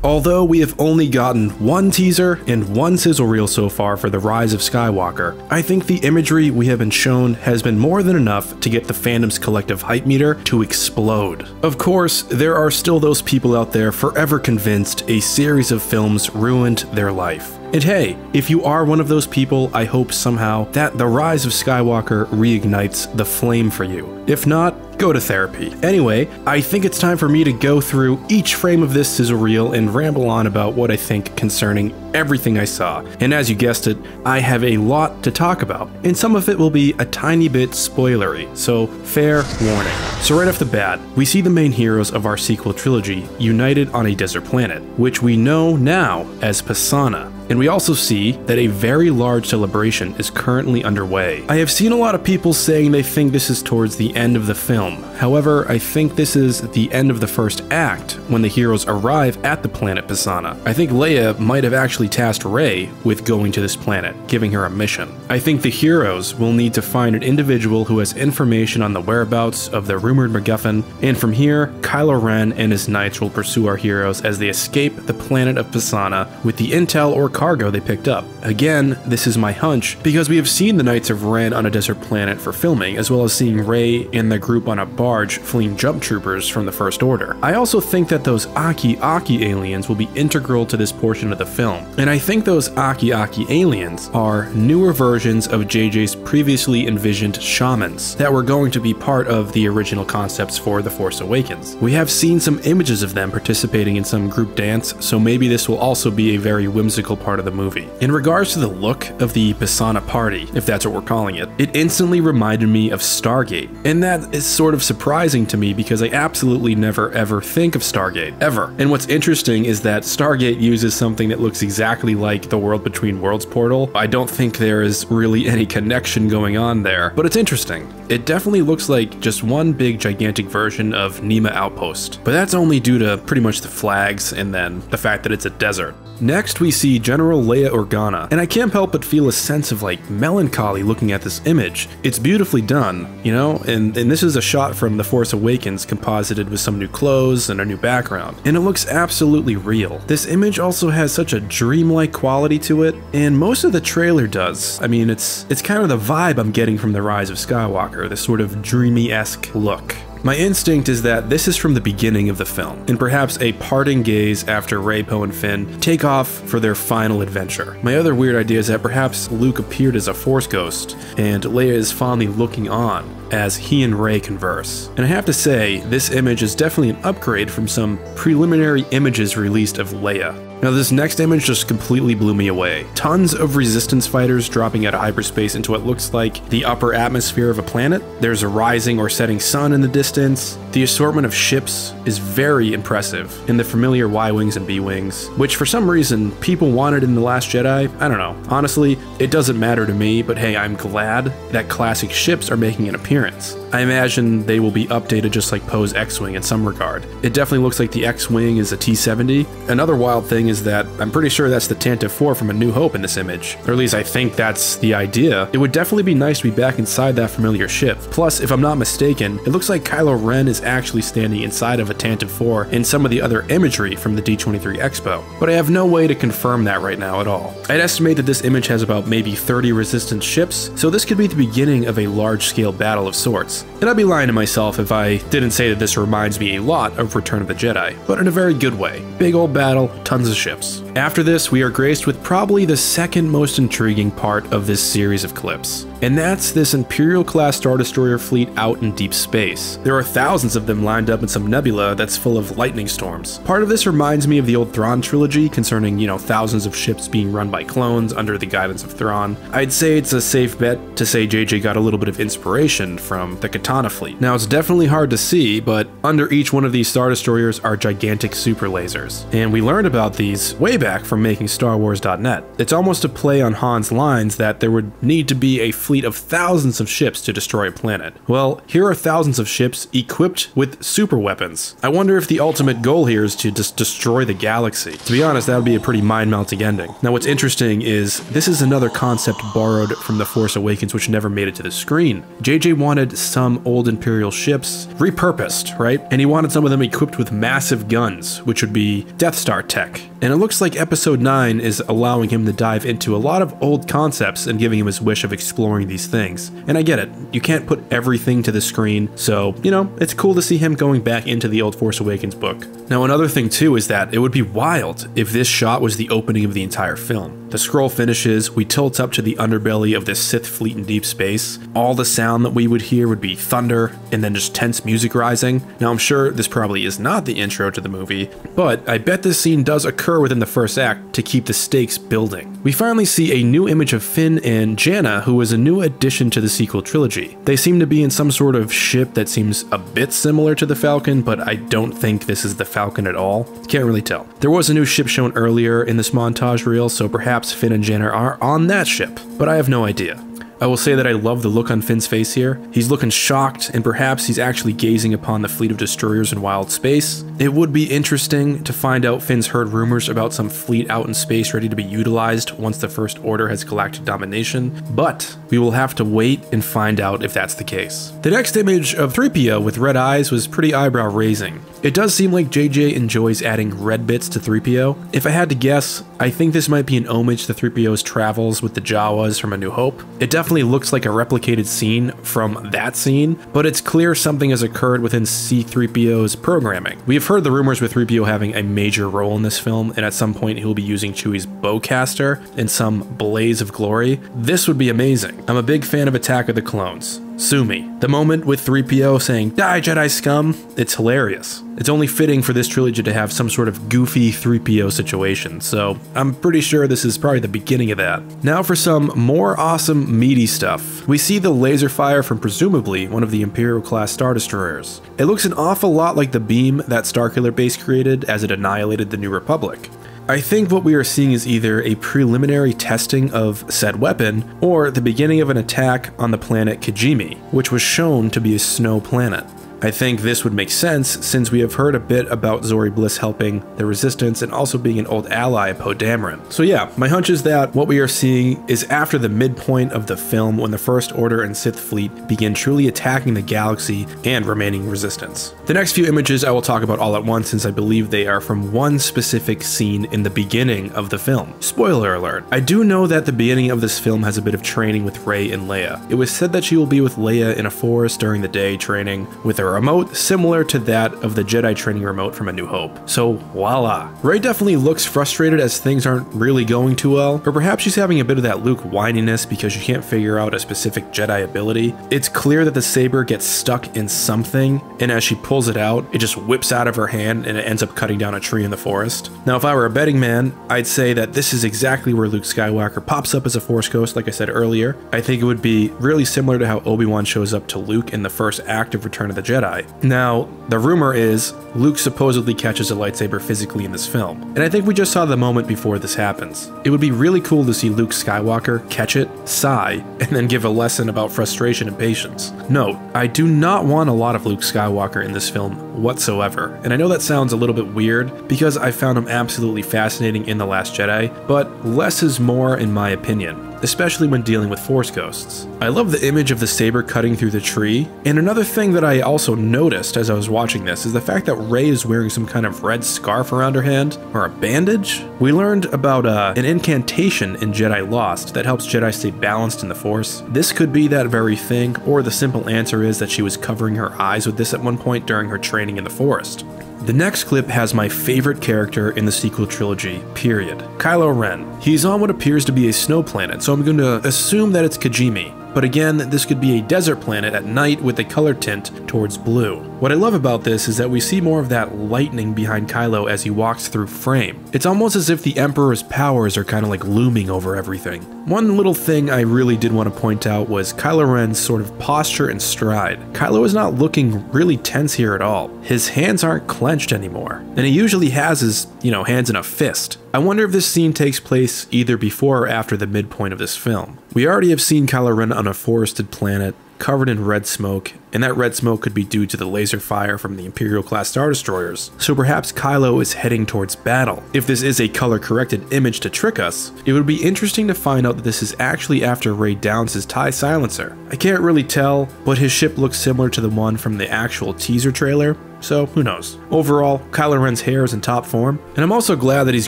Although we have only gotten one teaser and one sizzle reel so far for the Rise of Skywalker, I think the imagery we have been shown has been more than enough to get the fandom's collective hype meter to explode. Of course, there are still those people out there forever convinced a series of films ruined their life. And hey, if you are one of those people, I hope somehow that The Rise of Skywalker reignites the flame for you. If not, go to therapy. Anyway, I think it's time for me to go through each frame of this sizzle reel and ramble on about what I think concerning everything I saw. And as you guessed it, I have a lot to talk about, and some of it will be a tiny bit spoilery, so fair warning. So right off the bat, we see the main heroes of our sequel trilogy united on a desert planet, which we know now as Pasaana. And we also see that a very large celebration is currently underway. I have seen a lot of people saying they think this is towards the end of the film. However, I think this is the end of the first act when the heroes arrive at the planet Pasaana. I think Leia might have actually tasked Rey with going to this planet, giving her a mission. I think the heroes will need to find an individual who has information on the whereabouts of the rumored MacGuffin, and from here, Kylo Ren and his knights will pursue our heroes as they escape the planet of Pasaana with the intel or cargo they picked up. Again, this is my hunch, because we have seen the Knights of Ren on a desert planet for filming, as well as seeing Rey and the group on a barge fleeing jump troopers from the First Order. I also think that those Aki-Aki aliens will be integral to this portion of the film, and I think those Aki-Aki aliens are newer versions of JJ's previously envisioned shamans that were going to be part of the original concepts for The Force Awakens. We have seen some images of them participating in some group dance, so maybe this will also be a very whimsical part of the movie. In regards to the look of the Pasaana party, if that's what we're calling it, it instantly reminded me of Stargate, and that is sort of surprising to me because I absolutely never ever think of Stargate, ever. And what's interesting is that Stargate uses something that looks exactly like the World Between Worlds portal. I don't think there is really any connection going on there, but it's interesting. It definitely looks like just one big gigantic version of Nema Outpost, but that's only due to pretty much the flags and then the fact that it's a desert. Next, we see General Leia Organa, and I can't help but feel a sense of like melancholy looking at this image. It's beautifully done, you know, and this is a shot from The Force Awakens composited with some new clothes and a new background, and it looks absolutely real. This image also has such a dreamlike quality to it, and most of the trailer does. I mean, it's kind of the vibe I'm getting from The Rise of Skywalker, this sort of dreamy-esque look. My instinct is that this is from the beginning of the film, and perhaps a parting gaze after Rey, Poe, and Finn take off for their final adventure. My other weird idea is that perhaps Luke appeared as a Force ghost, and Leia is fondly looking on as he and Rey converse. And I have to say, this image is definitely an upgrade from some preliminary images released of Leia. Now this next image just completely blew me away. Tons of resistance fighters dropping out of hyperspace into what looks like the upper atmosphere of a planet. There's a rising or setting sun in the distance. The assortment of ships is very impressive in the familiar Y-Wings and B-Wings, which for some reason people wanted in The Last Jedi. I don't know. Honestly, it doesn't matter to me, but hey, I'm glad that classic ships are making an appearance. I imagine they will be updated just like Poe's X-Wing in some regard. It definitely looks like the X-Wing is a T-70. Another wild thing is that I'm pretty sure that's the Tantive 4 from A New Hope in this image, or at least I think that's the idea. It would definitely be nice to be back inside that familiar ship. Plus, if I'm not mistaken, it looks like Kylo Ren is actually standing inside of a Tantive 4 in some of the other imagery from the D23 Expo, but I have no way to confirm that right now at all. I'd estimate that this image has about maybe 30 resistance ships, so this could be the beginning of a large-scale battle of sorts. And I'd be lying to myself if I didn't say that this reminds me a lot of Return of the Jedi, but in a very good way. Big old battle, tons of ships. After this, we are graced with probably the second most intriguing part of this series of clips, and that's this Imperial-class Star Destroyer fleet out in deep space. There are thousands of them lined up in some nebula that's full of lightning storms. Part of this reminds me of the old Thrawn trilogy concerning, you know, thousands of ships being run by clones under the guidance of Thrawn. I'd say it's a safe bet to say JJ got a little bit of inspiration from the Katana fleet. Now, it's definitely hard to see, but under each one of these Star Destroyers are gigantic super lasers, and we learned about these way back from making StarWars.net. It's almost a play on Han's lines that there would need to be a fleet of thousands of ships to destroy a planet. Well, here are thousands of ships equipped with super weapons. I wonder if the ultimate goal here is to just destroy the galaxy. To be honest, that would be a pretty mind-melting ending. Now, what's interesting is this is another concept borrowed from The Force Awakens which never made it to the screen. JJ wanted some some old Imperial ships repurposed, right? And he wanted some of them equipped with massive guns, which would be Death Star tech. And it looks like Episode 9 is allowing him to dive into a lot of old concepts and giving him his wish of exploring these things. And I get it, you can't put everything to the screen, so, you know, it's cool to see him going back into the old Force Awakens book. Now, another thing too is that it would be wild if this shot was the opening of the entire film. The scroll finishes, we tilt up to the underbelly of this Sith fleet in deep space. All the sound that we would hear would be thunder, and then just tense music rising. Now, I'm sure this probably is not the intro to the movie, but I bet this scene does occur within the first act to keep the stakes building. We finally see a new image of Finn and JANNAH, who is a new addition to the sequel trilogy. They seem to be in some sort of ship that seems a bit similar to the Falcon, but I don't think this is the Falcon at all. Can't really tell. There was a new ship shown earlier in this montage reel, so perhaps Finn and JANNAH are on that ship, but I have no idea. I will say that I love the look on Finn's face here. He's looking shocked, and perhaps he's actually gazing upon the fleet of destroyers in wild space. It would be interesting to find out Finn's heard rumors about some fleet out in space ready to be utilized once the First Order has galactic domination, but we will have to wait and find out if that's the case. The next image of CREEPIO with red eyes was pretty eyebrow-raising. It does seem like JJ enjoys adding red bits to CREEPIO. If I had to guess, I think this might be an homage to CREEPIO's travels with the Jawas from A New Hope. It definitely looks like a replicated scene from that scene, but it's clear something has occurred within C-3PO's programming. We have heard the rumors with 3PO having a major role in this film, and at some point he'll be using Chewie's bowcaster in some blaze of glory. This would be amazing. I'm a big fan of Attack of the Clones. Sue me. The moment with 3PO saying, "Die, Jedi scum," it's hilarious. It's only fitting for this trilogy to have some sort of goofy 3PO situation, so I'm pretty sure this is probably the beginning of that. Now for some more awesome meaty stuff. We see the laser fire from presumably one of the Imperial-class Star Destroyers. It looks an awful lot like the beam that Starkiller Base created as it annihilated the New Republic. I think what we are seeing is either a preliminary testing of said weapon, or the beginning of an attack on the planet KIJIMI, which was shown to be a snow planet. I think this would make sense since we have heard a bit about Zori Bliss helping the Resistance and also being an old ally of Poe Dameron. So yeah, my hunch is that what we are seeing is after the midpoint of the film when the First Order and Sith fleet begin truly attacking the galaxy and remaining Resistance. The next few images I will talk about all at once since I believe they are from one specific scene in the beginning of the film. Spoiler alert. I do know that the beginning of this film has a bit of training with Rey and Leia. It was said that she will be with Leia in a forest during the day training with her remote similar to that of the Jedi training remote from A New Hope. So voila. Rey definitely looks frustrated as things aren't really going too well, or perhaps she's having a bit of that Luke whininess because she can't figure out a specific Jedi ability. It's clear that the saber gets stuck in something, and as she pulls it out, it just whips out of her hand and it ends up cutting down a tree in the forest. Now if I were a betting man, I'd say that this is exactly where Luke Skywalker pops up as a Force Ghost like I said earlier. I think it would be really similar to how Obi-Wan shows up to Luke in the first act of Return of the Jedi. Now, the rumor is Luke supposedly catches a lightsaber physically in this film, and I think we just saw the moment before this happens. It would be really cool to see Luke Skywalker catch it, sigh, and then give a lesson about frustration and patience. Note, I do not want a lot of Luke Skywalker in this film whatsoever, and I know that sounds a little bit weird because I found him absolutely fascinating in The Last Jedi, but less is more in my opinion, especially when dealing with Force Ghosts. I love the image of the saber cutting through the tree, and another thing that I also noticed as I was watching this is the fact that Rey is wearing some kind of red scarf around her hand, or a bandage. We learned about an incantation in Jedi Lost that helps Jedi stay balanced in the Force. This could be that very thing, or the simple answer is that she was covering her eyes with this at one point during her training in the forest. The next clip has my favorite character in the sequel trilogy, period. Kylo Ren. He's on what appears to be a snow planet, so I'm going to assume that it's KIJIMI. But again, this could be a desert planet at night with a color tint towards blue. What I love about this is that we see more of that lightning behind Kylo as he walks through frame. It's almost as if the Emperor's powers are kind of like looming over everything. One little thing I really did want to point out was Kylo Ren's sort of posture and stride. Kylo is not looking really tense here at all. His hands aren't clenched anymore, and he usually has his, hands in a fist. I wonder if this scene takes place either before or after the midpoint of this film. We already have seen Kylo Ren on a forested planet. covered in red smoke, and that red smoke could be due to the laser fire from the Imperial-class Star Destroyers, so perhaps Kylo is heading towards battle. If this is a color-corrected image to trick us, it would be interesting to find out that this is actually after Rey downs his TIE silencer. I can't really tell, but his ship looks similar to the one from the actual teaser trailer, so who knows. Overall, Kylo Ren's hair is in top form, and I'm also glad that he's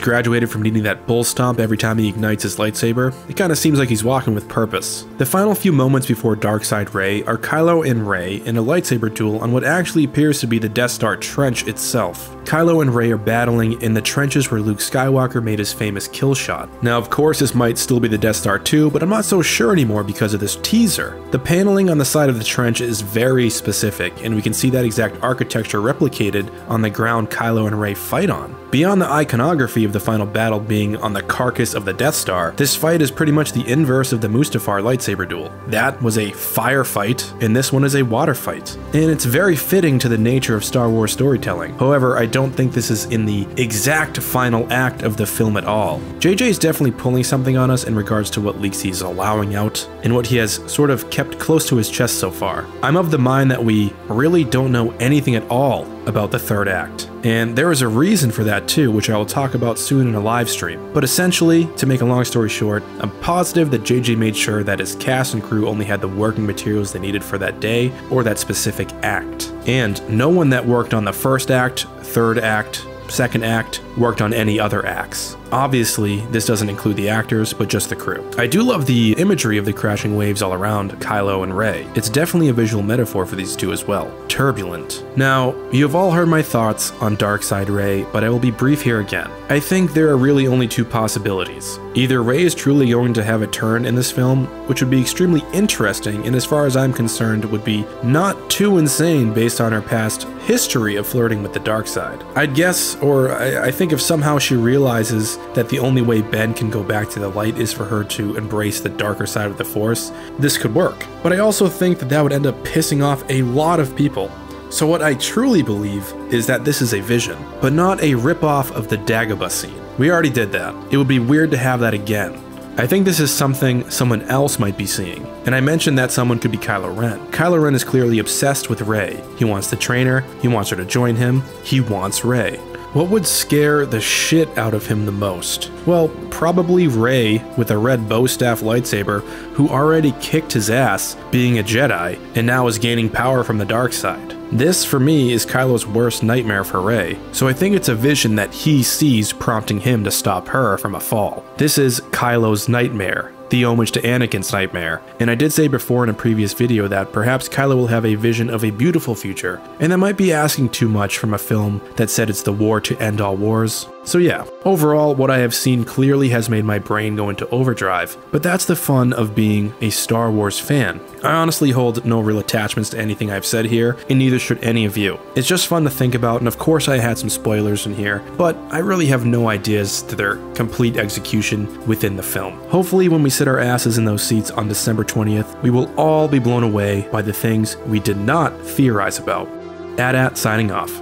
graduated from needing that bull stomp every time he ignites his lightsaber. It kinda seems like he's walking with purpose. The final few moments before Darkseid Rey are Kylo and Rey in a lightsaber duel on what actually appears to be the Death Star trench itself. Kylo and Rey are battling in the trenches where Luke Skywalker made his famous kill shot. Now of course this might still be the Death Star 2, but I'm not so sure anymore because of this teaser. The paneling on the side of the trench is very specific, and we can see that exact architecture replicated on the ground Kylo and Rey fight on. Beyond the iconography of the final battle being on the carcass of the Death Star, this fight is pretty much the inverse of the Mustafar lightsaber duel. That was a fire fight, and this one is a water fight. And it's very fitting to the nature of Star Wars storytelling. However, I don't think this is in the exact final act of the film at all. JJ is definitely pulling something on us in regards to what leaks he's allowing out, and what he has sort of kept close to his chest so far. I'm of the mind that we really don't know anything at all about the third act. And there is a reason for that too, which I will talk about soon in a live stream. But essentially, to make a long story short, I'm positive that JJ made sure that his cast and crew only had the working materials they needed for that day or that specific act. And no one that worked on the first act, third act, second act worked on any other acts. Obviously, this doesn't include the actors, but just the crew. I do love the imagery of the crashing waves all around Kylo and Rey. It's definitely a visual metaphor for these two as well. Turbulent. Now, you have all heard my thoughts on Darkseid Rey, but I will be brief here again. I think there are really only two possibilities. Either Rey is truly going to have a turn in this film, which would be extremely interesting, and as far as I'm concerned, would be not too insane based on her past history of flirting with the dark side. I'd guess, or I think if somehow she realizes that the only way Ben can go back to the light is for her to embrace the darker side of the Force, this could work. But I also think that that would end up pissing off a lot of people. So what I truly believe is that this is a vision, but not a ripoff of the Dagobah scene. We already did that. It would be weird to have that again. I think this is something someone else might be seeing, and I mentioned that someone could be Kylo Ren. Kylo Ren is clearly obsessed with Rey. He wants to train her, he wants her to join him, he wants Rey. What would scare the shit out of him the most? Well, probably Rey with a red bow staff lightsaber who already kicked his ass being a Jedi and now is gaining power from the dark side. This, for me, is Kylo's worst nightmare for Rey, so I think it's a vision that he sees prompting him to stop her from a fall. This is Kylo's nightmare, the homage to Anakin's nightmare, and I did say before in a previous video that perhaps Kylo will have a vision of a beautiful future, and that might be asking too much from a film that said it's the war to end all wars. So yeah, overall, what I have seen clearly has made my brain go into overdrive, but that's the fun of being a Star Wars fan. I honestly hold no real attachments to anything I've said here, and neither should any of you. It's just fun to think about, and of course I had some spoilers in here, but I really have no ideas to their complete execution within the film. Hopefully when we sit our asses in those seats on December 20th, we will all be blown away by the things we did not theorize about. AT-AT signing off.